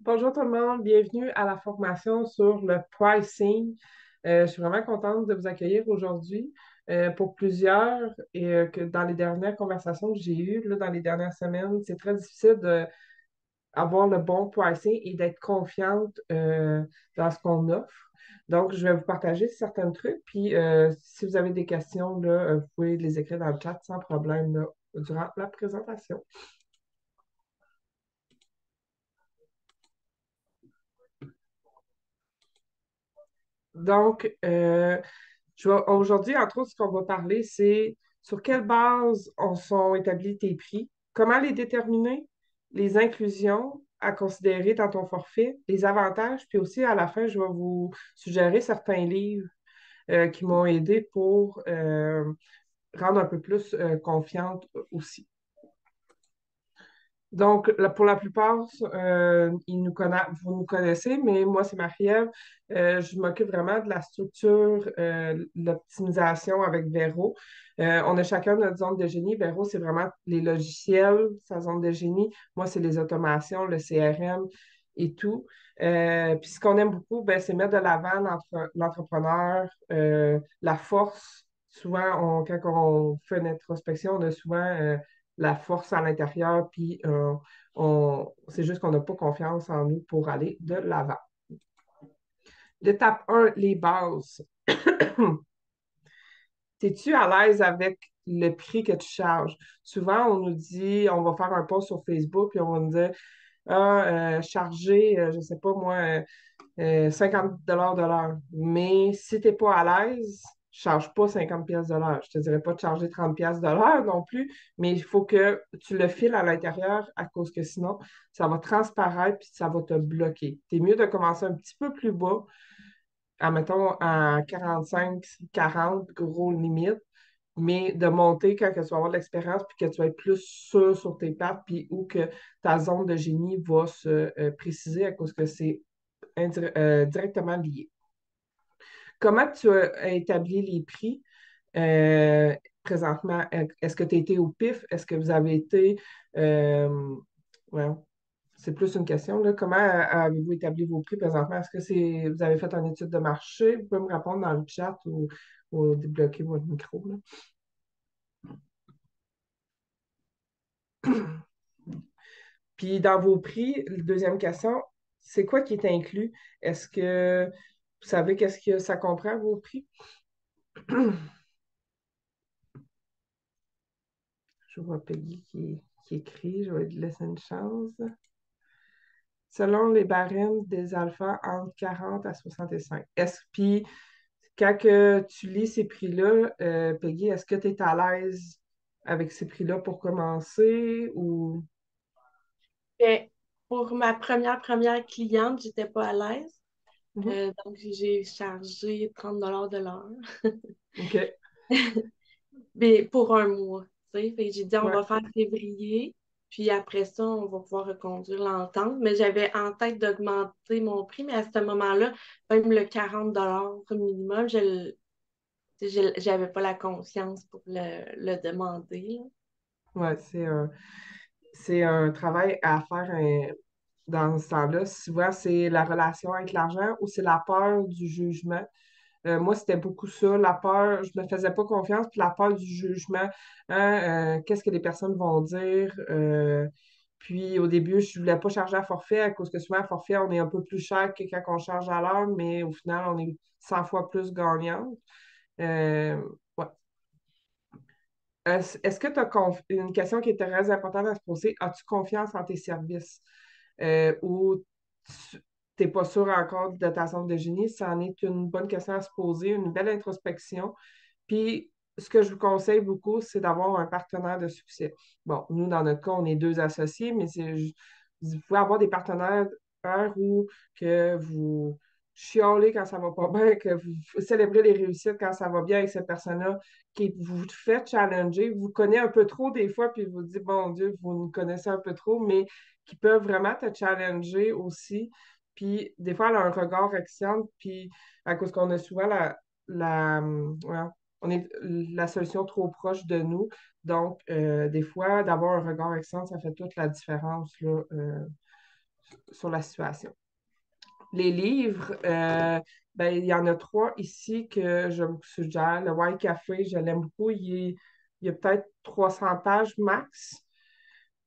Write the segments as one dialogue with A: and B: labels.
A: Bonjour tout le monde, bienvenue à la formation sur le pricing. Je suis vraiment contente de vous accueillir aujourd'hui. Pour plusieurs, et que dans les dernières conversations que j'ai eues, là, dans les dernières semaines, c'est très difficile d'avoir le bon pricing et d'être confiante dans ce qu'on offre. Donc, je vais vous partager certains trucs, puis si vous avez des questions, là, vous pouvez les écrire dans le chat sans problème là, durant la présentation. Donc, aujourd'hui, entre autres, ce qu'on va parler, c'est sur quelle base sont établis tes prix, comment les déterminer, les inclusions à considérer dans ton forfait, les avantages, puis aussi à la fin, je vais vous suggérer certains livres qui m'ont aidé pour rendre un peu plus confiante aussi. Donc, pour la plupart, vous nous connaissez, mais moi, c'est Marie-Ève. Je m'occupe vraiment de la structure, l'optimisation avec Vero. On a chacun notre zone de génie. Vero, c'est vraiment les logiciels, sa zone de génie. Moi, c'est les automations, le CRM et tout. Puis, ce qu'on aime beaucoup, ben, c'est mettre de l'avant l'entrepreneur, la force. Souvent, quand on fait une introspection, on a souvent la force à l'intérieur, puis c'est juste qu'on n'a pas confiance en nous pour aller de l'avant. L'étape 1, les bases. Es-tu à l'aise avec le prix que tu charges? Souvent, on nous dit, on va faire un post sur Facebook, puis on va nous dire, charger, je ne sais pas moi, 50 de l'heure. Mais si tu n'es pas à l'aise, charge pas 50 pièces de l'heure. Je te dirais pas de charger 30 pièces de l'heure non plus, mais il faut que tu le files à l'intérieur à cause que sinon, ça va transparaître puis ça va te bloquer. C'est mieux de commencer un petit peu plus bas, mettons à 45, 40, gros limite, mais de monter quand que tu vas avoir de l'expérience puis que tu vas être plus sûr sur tes pattes puis où que ta zone de génie va se préciser à cause que c'est directement lié. Comment tu as établi les prix présentement? Est-ce que tu as été au PIF? Est-ce que vous avez été... ouais, c'est plus une question, là. Comment avez-vous établi vos prix présentement? Est-ce que vous avez fait une étude de marché? Vous pouvez me répondre dans le chat ou débloquer votre micro, là. Puis dans vos prix, deuxième question, c'est quoi qui est inclus? Est-ce que vous savez qu'est-ce que ça comprend, vos prix? Je vois Peggy qui écrit, je vais lui laisser une chance. Selon les barèmes des alphas, entre 40 à 65. Puis, quand que tu lis ces prix-là, Peggy, est-ce que tu es à l'aise avec ces prix-là pour commencer ou...
B: Ben, pour ma première cliente, j'étais pas à l'aise.
A: Mhm.
B: Donc, j'ai chargé 30 de l'heure.
A: OK.
B: Mais pour un mois, tu sais. Fait que j'ai dit, on
A: Ouais.
B: va faire février, puis après ça, on va pouvoir reconduire l'entente. Mais j'avais en tête d'augmenter mon prix, mais à ce moment-là, même le 40 minimum, j'avais pas la confiance pour le demander, là.
A: Ouais, c'est un travail à faire dans ce temps-là. Souvent, c'est la relation avec l'argent ou c'est la peur du jugement. Moi, c'était beaucoup ça, la peur, je ne me faisais pas confiance, puis la peur du jugement, hein, qu'est-ce que les personnes vont dire. Puis au début, je ne voulais pas charger à forfait à cause que souvent à forfait, on est un peu plus cher que quand on charge à l'heure, mais au final, on est 100 fois plus gagnant. Euh, ouais. Est-ce que tu as une question qui est très importante à se poser, as-tu confiance en tes services? Ou tu n'es pas sûr encore de ta zone de génie? Ça en est une bonne question à se poser, une belle introspection. Puis, ce que je vous conseille beaucoup, c'est d'avoir un partenaire de succès. Bon, nous, dans notre cas, on est deux associés, mais vous pouvez avoir des partenaires, un où que vous chiolez quand ça va pas bien, que vous célébrez les réussites quand ça va bien avec cette personne-là, qui vous fait challenger, vous connaît un peu trop des fois, puis vous dit, bon Dieu, vous nous connaissez un peu trop, mais qui peuvent vraiment te challenger aussi. Puis, des fois, elle a un regard externe, puis à cause qu'on a souvent ouais, on est la solution trop proche de nous. Donc, des fois, d'avoir un regard externe, ça fait toute la différence, là. sur la situation. Les livres, ben, il y en a trois ici que je vous suggère. Le White Café, je l'aime beaucoup. Il y a peut-être 300 pages max.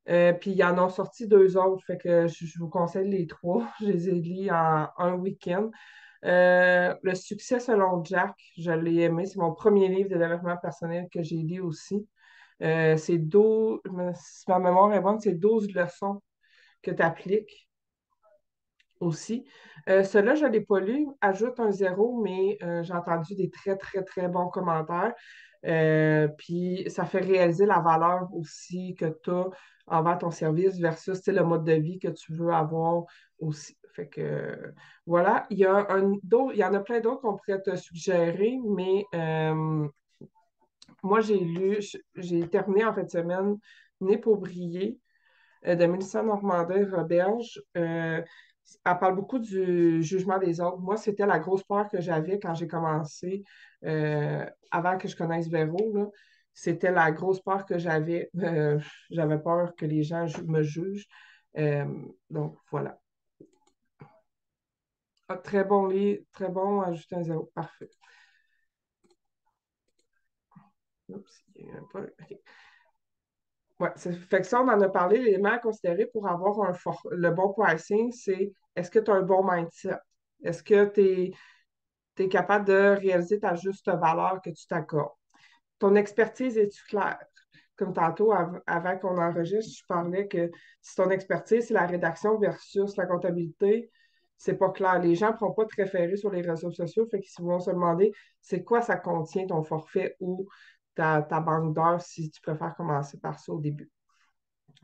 A: Puis ils en ont sorti deux autres, fait que je vous conseille les trois. Je les ai lus en un week-end. Le succès selon Jack, je l'ai aimé. C'est mon premier livre de développement personnel que j'ai lu aussi. C'est 12, si ma mémoire est bonne, c'est 12 leçons que tu appliques aussi. Celui-là, je ne l'ai pas lu, ajoute un zéro, mais j'ai entendu des très, très, très bons commentaires. Puis ça fait réaliser la valeur aussi que tu as envers ton service versus tu sais, le mode de vie que tu veux avoir aussi. Fait que voilà, il y en a plein d'autres qu'on pourrait te suggérer, mais moi j'ai terminé en fin de semaine Né pour briller de Mélissa Normandin-Roberge. Elle parle beaucoup du jugement des autres. Moi, c'était la grosse peur que j'avais quand j'ai commencé, avant que je connaisse Véro, là. C'était la grosse peur que j'avais. J'avais peur que les gens me jugent. Euh, donc, voilà. Ah, très bon lit, très bon, ajouter un zéro. Parfait. Oups, il y a un pas. OK. Ouais, fait que ça, on en a parlé. L'élément à considérer pour avoir le bon pricing, c'est est-ce que tu as un bon mindset? Est-ce que tu es capable de réaliser ta juste valeur que tu t'accordes? Ton expertise est-tu claire? Comme tantôt, avant qu'on enregistre, je parlais que si ton expertise, c'est la rédaction versus la comptabilité, c'est pas clair. Les gens ne pourront pas te référer sur les réseaux sociaux, fait qu'ils vont se demander c'est quoi ça contient ton forfait ou ta banque d'heures si tu préfères commencer par ça au début.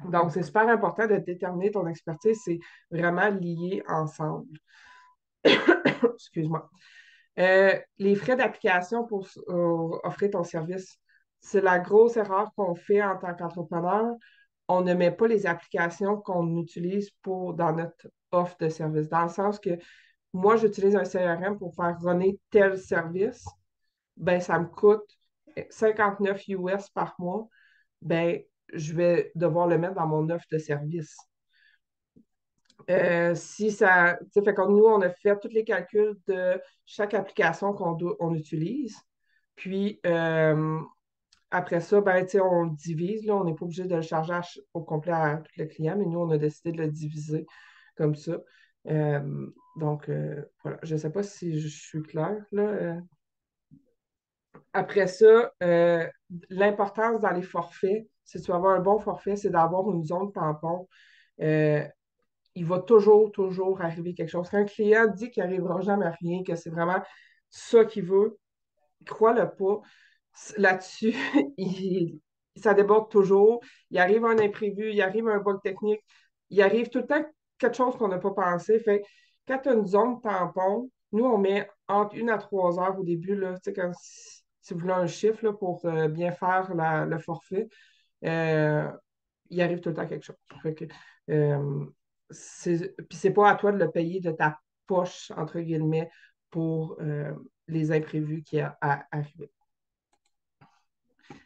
A: Donc, c'est super important de déterminer ton expertise, c'est vraiment lié ensemble. Excuse-moi. Les frais d'application pour offrir ton service, c'est la grosse erreur qu'on fait en tant qu'entrepreneur. On ne met pas les applications qu'on utilise dans notre offre de service. Dans le sens que moi, j'utilise un CRM pour faire runner tel service, ben ça me coûte 59 US par mois, ben je vais devoir le mettre dans mon offre de service. Si ça, tu sais, fait que nous, on a fait tous les calculs de chaque application on utilise. Puis, après ça, ben, tu sais, on le divise. Là, on n'est pas obligé de le charger au complet à tous les clients, mais nous, on a décidé de le diviser comme ça. Donc, voilà. Je ne sais pas si je suis claire, là. Après ça, l'importance dans les forfaits, si tu veux avoir un bon forfait, c'est d'avoir une zone tampon. Euh, il va toujours, toujours arriver quelque chose. Quand un client dit qu'il n'arrivera jamais à rien, que c'est vraiment ça qu'il veut, crois-le pas. Là-dessus, ça déborde toujours. Il arrive un imprévu, il arrive un bug technique, il arrive tout le temps quelque chose qu'on n'a pas pensé. Fait que quand tu as une zone tampon, nous, on met entre 1 à 3 heures au début, là, tu sais, si vous voulez un chiffre là, pour bien faire le forfait, euh, il arrive tout le temps quelque chose. Fait que, puis c'est pas à toi de le payer de ta poche, entre guillemets, pour les imprévus qui arrivent.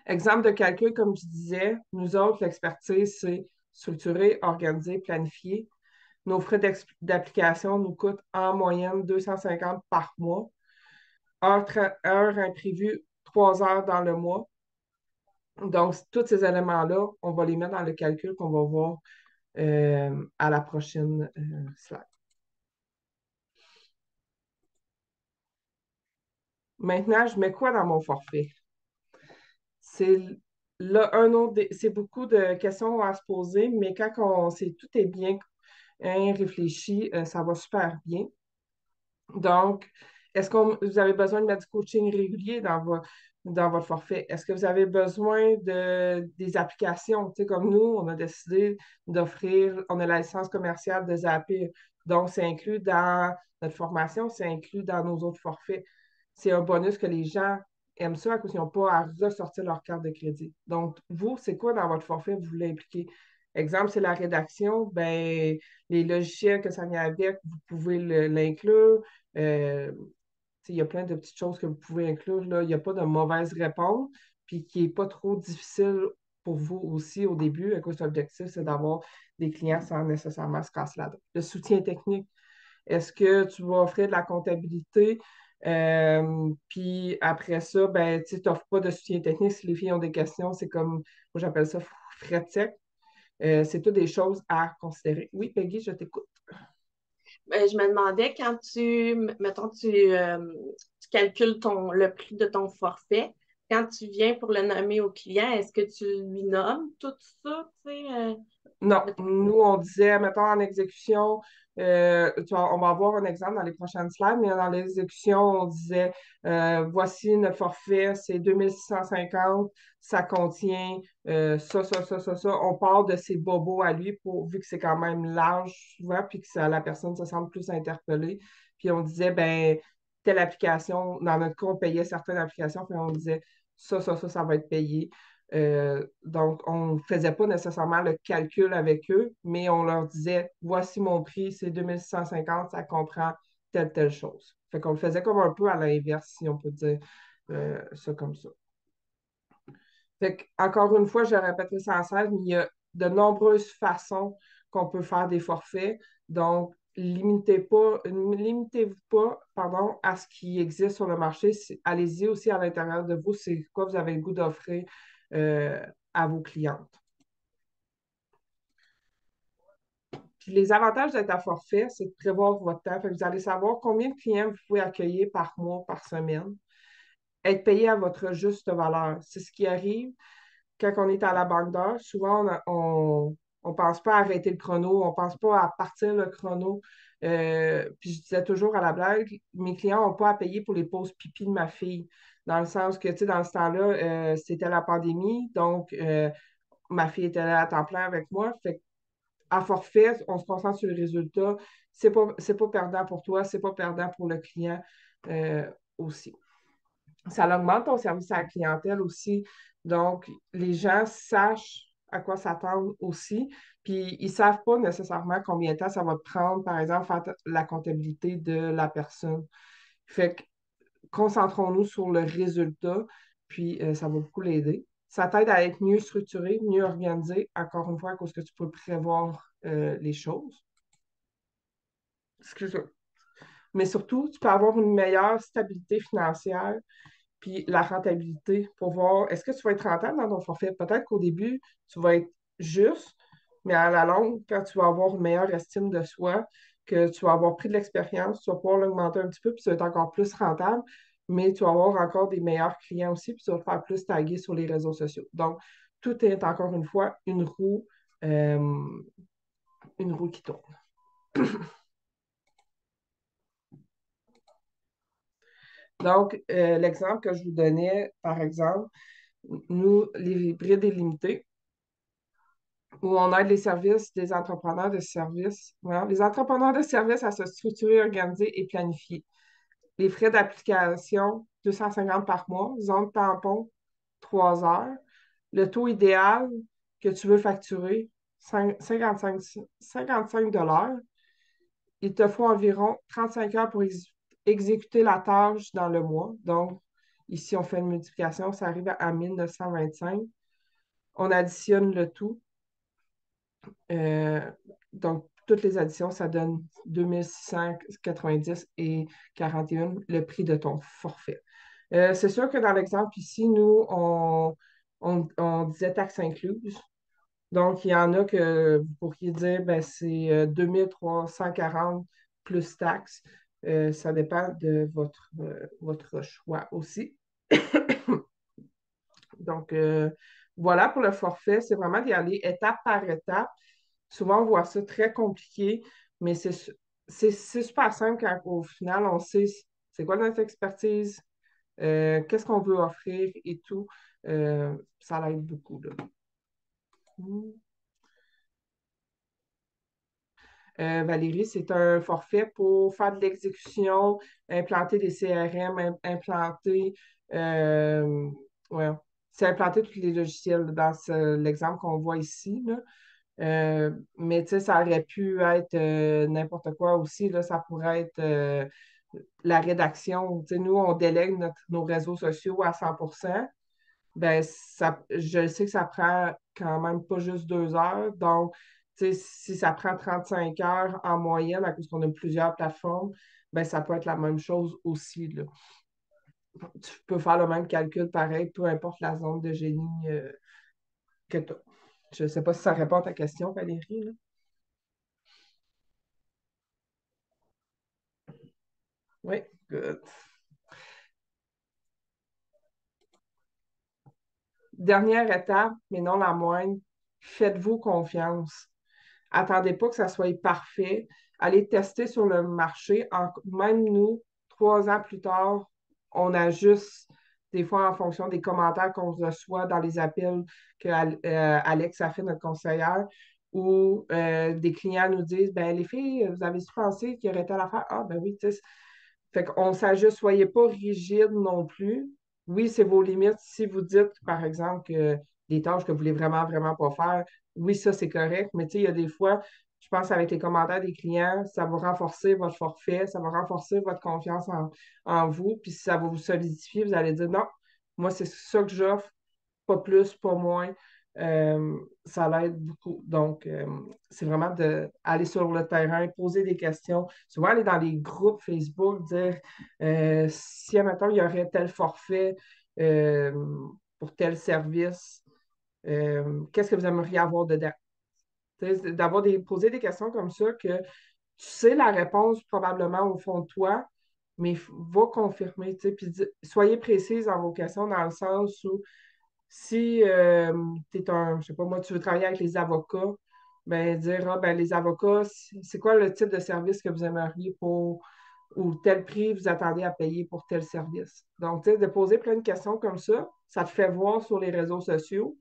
A: Exemple de calcul, comme je disais, nous autres, l'expertise, c'est structurer, organiser, planifier. Nos frais d'application nous coûtent en moyenne 250 par mois. Heure imprévue, 3 heures dans le mois. Donc, tous ces éléments-là, on va les mettre dans le calcul qu'on va voir à la prochaine slide. Maintenant, je mets quoi dans mon forfait? C'est là un autre, c'est beaucoup de questions à se poser, mais quand tout est bien réfléchi, ça va super bien. Donc, est-ce que vous avez besoin de mettre du coaching régulier dans votre forfait? Est-ce que vous avez besoin des applications? Tu sais, comme nous, on a décidé d'offrir, on a la licence commerciale de Zapier. Donc, c'est inclus dans notre formation, c'est inclus dans nos autres forfaits. C'est un bonus que les gens aiment ça à cause qu'ils n'ont pas à ressortir leur carte de crédit. Donc, vous, c'est quoi dans votre forfait vous voulez impliquer? Exemple, c'est la rédaction, ben, les logiciels que ça vient avec, vous pouvez l'inclure. Euh, il y a plein de petites choses que vous pouvez inclure. Là. Il n'y a pas de mauvaise réponse, puis qui n'est pas trop difficile pour vous aussi au début, à cause de l'objectif, c'est d'avoir des clients sans nécessairement se casser la dent. Le soutien technique, est-ce que tu vas offrir de la comptabilité? Puis après ça, ben, tu n'offres pas de soutien technique. Si les filles ont des questions, c'est comme, moi j'appelle ça frais sec. C'est toutes des choses à considérer. Oui, Peggy, je t'écoute.
B: Je me demandais quand mettons, tu calcules le prix de ton forfait, quand tu viens pour le nommer au client, est-ce que tu lui nommes tout ça, tu sais?
A: Non,
B: Mettons-
A: nous, on disait, mettons, en exécution, on va avoir un exemple dans les prochaines slides, mais dans l'exécution, on disait, voici notre forfait, c'est 2650, ça contient ça. On part de ses bobos à lui, vu que c'est quand même large souvent, puis que la personne se sent plus interpellée. Puis on disait, ben, telle application, dans notre cas, on payait certaines applications, puis on disait, ça va être payé. Donc, on ne faisait pas nécessairement le calcul avec eux, mais on leur disait, voici mon prix, c'est 2650, ça comprend telle chose. Fait qu'on le faisait comme un peu à l'inverse, si on peut dire ça comme ça. Fait que, encore une fois, je répéterai sans cesse, mais il y a de nombreuses façons qu'on peut faire des forfaits. Donc, limitez-vous pas, pardon, à ce qui existe sur le marché. Allez-y aussi à l'intérieur de vous, c'est quoi vous avez le goût d'offrir euh, à vos clientes. Puis les avantages d'être à forfait, c'est de prévoir votre temps. Fait que vous allez savoir combien de clients vous pouvez accueillir par mois, par semaine. Être payé à votre juste valeur. C'est ce qui arrive quand on est à la banque d'heures. Souvent, on pense pas à arrêter le chrono, on pense pas à partir le chrono. Puis je disais toujours à la blague, mes clients n'ont pas à payer pour les pauses pipi de ma fille. Dans le sens que, tu sais, dans ce temps-là, c'était la pandémie, donc ma fille était là à temps plein avec moi. Fait à forfait, on se concentre sur le résultat. C'est pas perdant pour toi, c'est pas perdant pour le client aussi. Ça augmente ton service à la clientèle aussi. Donc, les gens sachent à quoi s'attendre aussi. Puis, ils ne savent pas nécessairement combien de temps ça va te prendre, par exemple, faire la comptabilité de la personne. Fait que concentrons-nous sur le résultat, puis ça va beaucoup l'aider. Ça t'aide à être mieux structuré, mieux organisé, encore une fois, à cause que tu peux prévoir les choses. Excuse-moi. Mais surtout, tu peux avoir une meilleure stabilité financière, puis la rentabilité pour voir est-ce que tu vas être rentable dans ton forfait. Peut-être qu'au début, tu vas être juste, mais à la longue, quand tu vas avoir une meilleure estime de soi, que tu vas avoir pris de l'expérience, tu vas pouvoir l'augmenter un petit peu, puis tu vas être encore plus rentable, mais tu vas avoir encore des meilleurs clients aussi, puis tu vas te faire plus taguer sur les réseaux sociaux. Donc, tout est encore une fois euh, une roue qui tourne. Donc, l'exemple que je vous donnais, par exemple, nous, les hybrides illimités, où on aide les services des entrepreneurs de services, voilà, les entrepreneurs de services à se structurer, organiser et planifier. Les frais d'application, 250 par mois, zone tampon, 3 heures. Le taux idéal que tu veux facturer, 55 $. Il te faut environ 35 heures pour exécuter la tâche dans le mois. Donc, ici, on fait une multiplication, ça arrive à 1925. On additionne le tout. Euh, donc, toutes les additions, ça donne 2690 et 41, le prix de ton forfait. C'est sûr que dans l'exemple ici, nous, on disait taxes incluses. Donc, il y en a que vous pourriez dire, ben, c'est 2340 plus taxes. Ça dépend de votre choix aussi. Donc, voilà pour le forfait. C'est vraiment d'y aller étape par étape. Souvent, on voit ça très compliqué, mais c'est super simple quand au final, on sait c'est quoi notre expertise, qu'est-ce qu'on veut offrir et tout. Ça l'aide beaucoup, là. Mm. Valérie, c'est un forfait pour faire de l'exécution, implanter des CRM, implanter, euh, ouais, c'est implanter tous les logiciels dans l'exemple qu'on voit ici, là. Mais tu sais, ça aurait pu être n'importe quoi aussi, là. Ça pourrait être la rédaction. Tu sais, nous, on délègue nos réseaux sociaux à 100%. ben je sais que ça prend quand même pas juste 2 heures. Donc, tu sais, si ça prend 35 heures en moyenne, à cause qu'on a plusieurs plateformes, ben ça peut être la même chose aussi, là. Tu peux faire le même calcul pareil, peu importe la zone de génie que tu as. Je ne sais pas si ça répond à ta question, Valérie, là. Oui, good. Dernière étape, mais non la moindre, faites-vous confiance. Attendez pas que ça soit parfait. Allez tester sur le marché. Même nous, 3 ans plus tard, on ajuste des fois en fonction des commentaires qu'on reçoit dans les appels que Alex a fait, notre conseillère, où des clients nous disent, ben les filles, vous avez pensé qu'il y aurait telle affaire? Ah, ben oui, tu sais. Fait qu'on s'ajuste, soyez pas rigide non plus. Oui, c'est vos limites. Si vous dites, par exemple, que des tâches que vous voulez vraiment, vraiment pas faire, oui, ça, c'est correct. Mais tu sais, il y a des fois, je pense avec les commentaires des clients, ça va renforcer votre forfait, ça va renforcer votre confiance en vous. Puis si ça va vous solidifier, vous allez dire non, moi, c'est ça que j'offre, pas plus, pas moins. Ça l'aide beaucoup. Donc, c'est vraiment d'aller sur le terrain, poser des questions, souvent aller dans les groupes Facebook, dire si, admettons, il y aurait tel forfait euh, pour tel service, qu'est-ce que vous aimeriez avoir dedans? Tu sais, poser des questions comme ça que tu sais la réponse probablement au fond de toi, mais va confirmer, tu sais, puis soyez précise dans vos questions dans le sens où si tu es un, je sais pas moi, tu veux travailler avec les avocats, ben dire, ah, ben, les avocats, c'est quoi le type de service que vous aimeriez pour, ou tel prix vous attendez à payer pour tel service. Donc, tu sais, de poser plein de questions comme ça te fait voir sur les réseaux sociaux,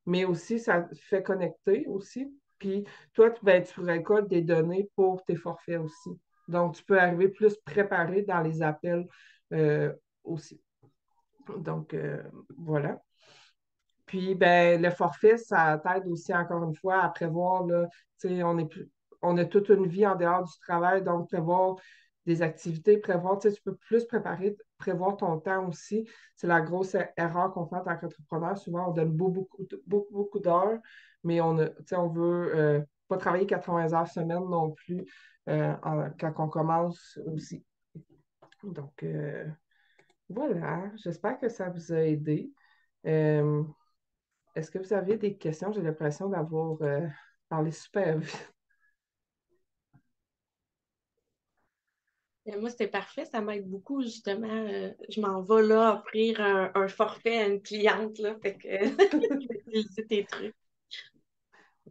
A: mais aussi ça te fait connecter aussi. Puis toi, ben, tu récoltes des données pour tes forfaits aussi. Donc, tu peux arriver plus préparé dans les appels aussi. Donc, voilà. Puis, ben, le forfait, ça t'aide aussi, encore une fois, à prévoir, là, tu sais, on a toute une vie en dehors du travail, donc prévoir des activités, prévoir, tu sais, tu peux plus prévoir ton temps aussi. C'est la grosse erreur qu'on fait en tant qu'entrepreneur. Souvent, on donne beaucoup d'heures, mais tu sais, on veut pas travailler 80 heures semaine non plus quand on commence aussi. Donc, voilà, j'espère que ça vous a aidé. Euh, Est-ce que vous avez des questions? J'ai l'impression d'avoir parlé super vite.
B: Et moi, c'était parfait, ça m'aide beaucoup, justement. Je m'en vais là offrir un forfait à une cliente, là, fait que je vais utiliser tes trucs.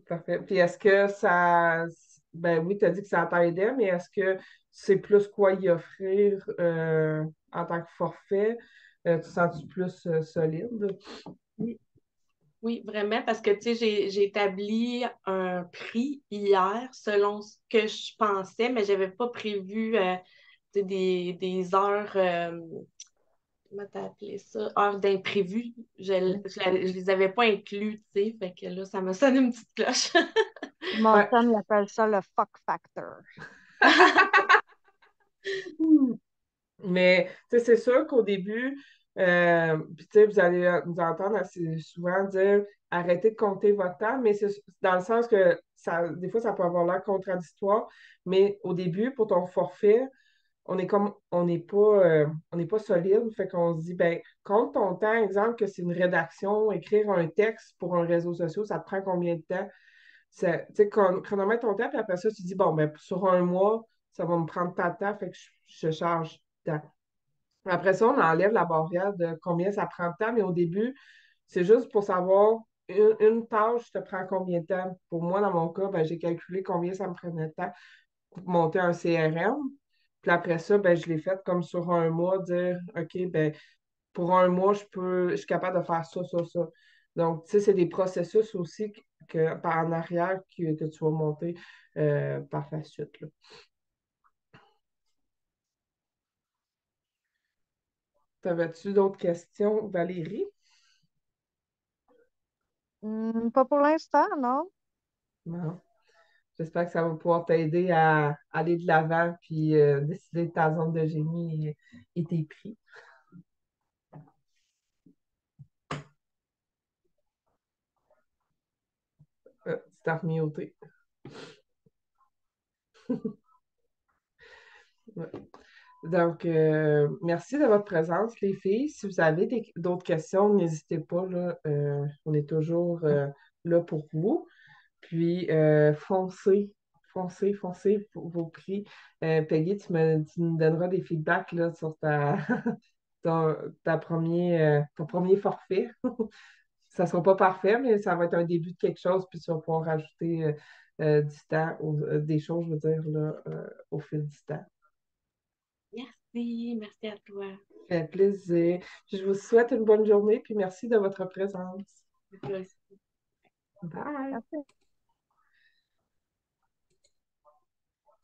A: Parfait. Puis est-ce que ça. Ben oui, tu as dit que ça t'aidait, mais est-ce que c'est plus quoi y offrir en tant que forfait? Tu sens-tu plus solide?
B: Oui, oui, vraiment, parce que, tu sais, j'ai établi un prix hier selon ce que je pensais, mais j'avais pas prévu tu sais, des heures, comment t'as appelé ça? Heures d'imprévu. Je les avais pas inclus, tu sais, fait que là, ça me sonne une petite cloche.
C: Mon
A: Ouais.
C: chum, il appelle ça le fuck factor.
A: Mais tu sais, c'est sûr qu'au début, puis, tu sais, vous allez nous entendre assez souvent dire arrêtez de compter votre temps, mais c'est dans le sens que des fois, ça peut avoir l'air contradictoire, mais au début, pour ton forfait, on est comme on n'est pas solide. Fait qu'on se dit, ben, compte ton temps, exemple, que c'est une rédaction, écrire un texte pour un réseau social, ça te prend combien de temps? Tu sais, chronomètre ton temps, puis après ça, tu dis, bon, ben, sur un mois, ça va me prendre tant de temps, fait que je charge tant. Après ça, on enlève la barrière de combien ça prend de temps, mais au début, c'est juste pour savoir une tâche te prend combien de temps. Pour moi, dans mon cas, ben, j'ai calculé combien ça me prenait de temps pour monter un CRM. Puis après ça, ben, je l'ai fait comme sur un mois, dire OK, ben, pour un mois, je suis capable de faire ça. Donc, tu sais, c'est des processus aussi par en arrière que tu vas monter par la suite, là. T'avais-tu d'autres questions, Valérie?
C: Pas pour l'instant, non?
A: Non. J'espère que ça va pouvoir t'aider à aller de l'avant puis décider de ta zone de génie et tes prix. t'as remis au thé. Ouais. Donc, merci de votre présence, les filles. Si vous avez d'autres questions, n'hésitez pas, là, on est toujours là pour vous. Puis, foncez pour vos prix. Peggy, tu me donneras des feedbacks là, sur ton premier forfait. Ça ne sera pas parfait, mais ça va être un début de quelque chose, puis tu vas pouvoir rajouter du temps, des choses, je veux dire, là, au fil du temps.
B: Merci, merci à toi.
A: Ça fait plaisir. Puis je vous souhaite une bonne journée, puis merci de votre présence.
B: Toi aussi.
A: Bye!
C: Merci.